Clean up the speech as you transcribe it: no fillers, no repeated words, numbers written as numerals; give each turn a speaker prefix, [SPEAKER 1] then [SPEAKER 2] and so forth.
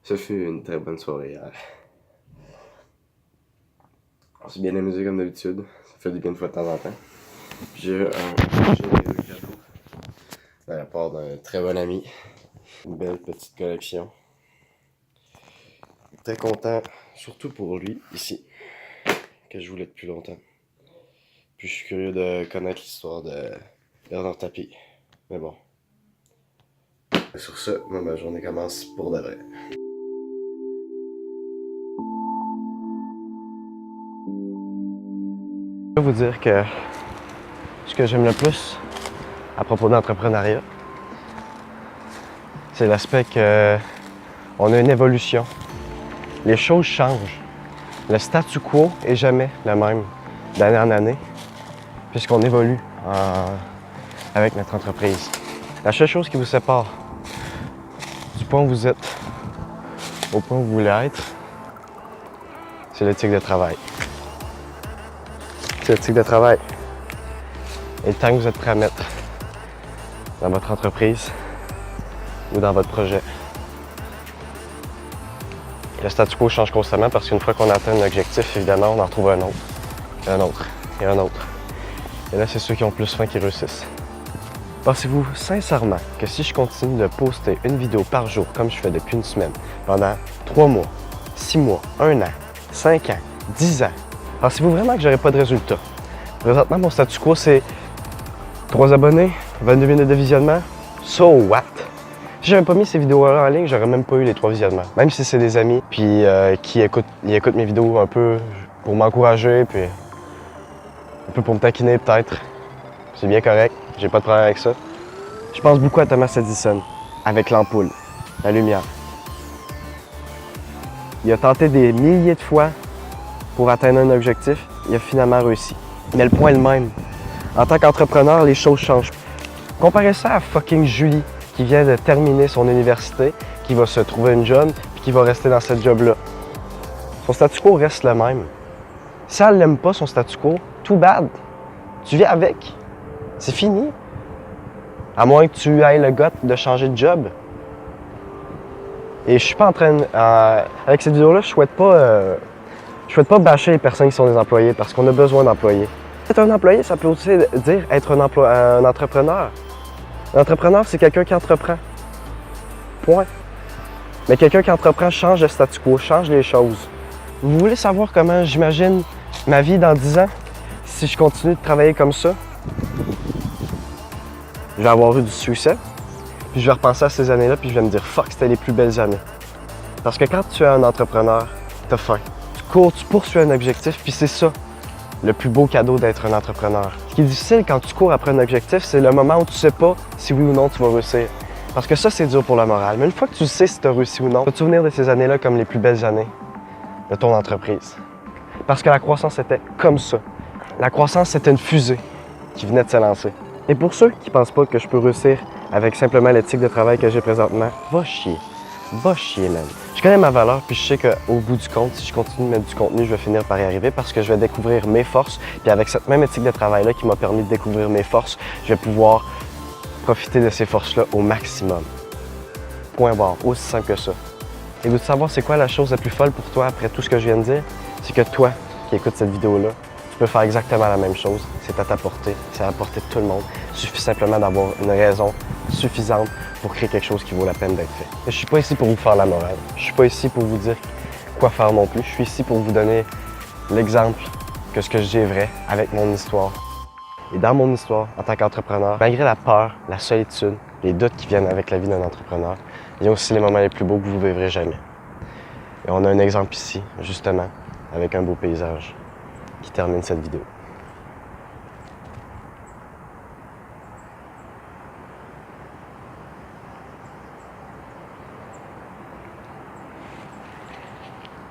[SPEAKER 1] Ce fut une très bonne soirée hier. On s'est bien amusé comme d'habitude. Ça fait du bien de fois de temps en temps. J'ai eu un généreux cadeau de la part d'un très bon ami. Une belle petite collection. Très content, surtout pour lui, ici, que je voulais depuis longtemps. Puis je suis curieux de connaître l'histoire de Bernard Tapie. Mais bon. Et sur ce, moi, ma journée commence pour de vrai. Je vais vous dire que ce que j'aime le plus à propos de l'entrepreneuriat, c'est l'aspect qu'on a une évolution. Les choses changent. Le statu quo est jamais le même d'année en année, puisqu'on évolue avec notre entreprise. La seule chose qui vous sépare du point où vous êtes au point où vous voulez être, c'est l'éthique de travail. C'est l'éthique de travail et le temps que vous êtes prêt à mettre dans votre entreprise ou dans votre projet. Le statu quo change constamment parce qu'une fois qu'on atteint un objectif, évidemment, on en retrouve un autre, et un autre, et un autre. Et là, c'est ceux qui ont plus faim qui réussissent. Pensez-vous sincèrement que si je continue de poster une vidéo par jour, comme je fais depuis une semaine, pendant 3 mois, 6 mois, 1 an, 5 ans, 10 ans, pensez-vous vraiment que j'aurai pas de résultat? Présentement, mon statu quo, c'est 3 abonnés, 22 minutes de visionnement, so what? Si j'avais pas mis ces vidéos-là en ligne, j'aurais même pas eu les 3 visionnements. Même si c'est des amis, puis qui écoutent mes vidéos un peu pour m'encourager, puis un peu pour me taquiner peut-être. C'est bien correct, j'ai pas de problème avec ça. Je pense beaucoup à Thomas Edison, avec l'ampoule, la lumière. Il a tenté des milliers de fois pour atteindre un objectif, il a finalement réussi. Mais le point est le même. En tant qu'entrepreneur, les choses changent. Comparez ça à fucking Julie, qui vient de terminer son université, qui va se trouver une job, puis qui va rester dans cette job-là. Son statu quo reste le même. Si elle n'aime pas son statu quo, too bad. Tu vis avec. C'est fini. À moins que tu ailles le goût de changer de job. Et je suis pas en train avec cette vidéo-là, je souhaite pas bâcher les personnes qui sont des employés parce qu'on a besoin d'employés. Être un employé, ça peut aussi dire être un entrepreneur. Un entrepreneur, c'est quelqu'un qui entreprend. Point. Mais quelqu'un qui entreprend change le statu quo, change les choses. Vous voulez savoir comment j'imagine ma vie dans 10 ans si je continue de travailler comme ça? Je vais avoir eu du succès, puis je vais repenser à ces années-là, puis je vais me dire « fuck, c'était les plus belles années ». Parce que quand tu es un entrepreneur, t'as faim. Tu cours, tu poursuis un objectif, puis c'est ça, le plus beau cadeau d'être un entrepreneur. Ce qui est difficile quand tu cours après un objectif, c'est le moment où tu sais pas si oui ou non tu vas réussir. Parce que ça, c'est dur pour la morale. Mais une fois que tu sais si tu as réussi ou non, tu vas te souvenir de ces années-là comme les plus belles années de ton entreprise. Parce que la croissance était comme ça. La croissance, c'était une fusée qui venait de se lancer. Et pour ceux qui pensent pas que je peux réussir avec simplement l'éthique de travail que j'ai présentement, va chier. Va chier, man. Je connais ma valeur, puis je sais qu'au bout du compte, si je continue de mettre du contenu, je vais finir par y arriver parce que je vais découvrir mes forces. Puis avec cette même éthique de travail-là qui m'a permis de découvrir mes forces, je vais pouvoir profiter de ces forces-là au maximum. Point barre, aussi simple que ça. Et vous savoir c'est quoi la chose la plus folle pour toi après tout ce que je viens de dire? C'est que toi, qui écoutes cette vidéo-là, tu peux faire exactement la même chose. C'est à ta portée, c'est à la portée de tout le monde. Il suffit simplement d'avoir une raison suffisante pour créer quelque chose qui vaut la peine d'être fait. Je suis pas ici pour vous faire la morale. Je suis pas ici pour vous dire quoi faire non plus. Je suis ici pour vous donner l'exemple que ce que je dis est vrai avec mon histoire. Et dans mon histoire, en tant qu'entrepreneur, malgré la peur, la solitude, les doutes qui viennent avec la vie d'un entrepreneur, il y a aussi les moments les plus beaux que vous vivrez jamais. Et on a un exemple ici, justement, avec un beau paysage qui termine cette vidéo.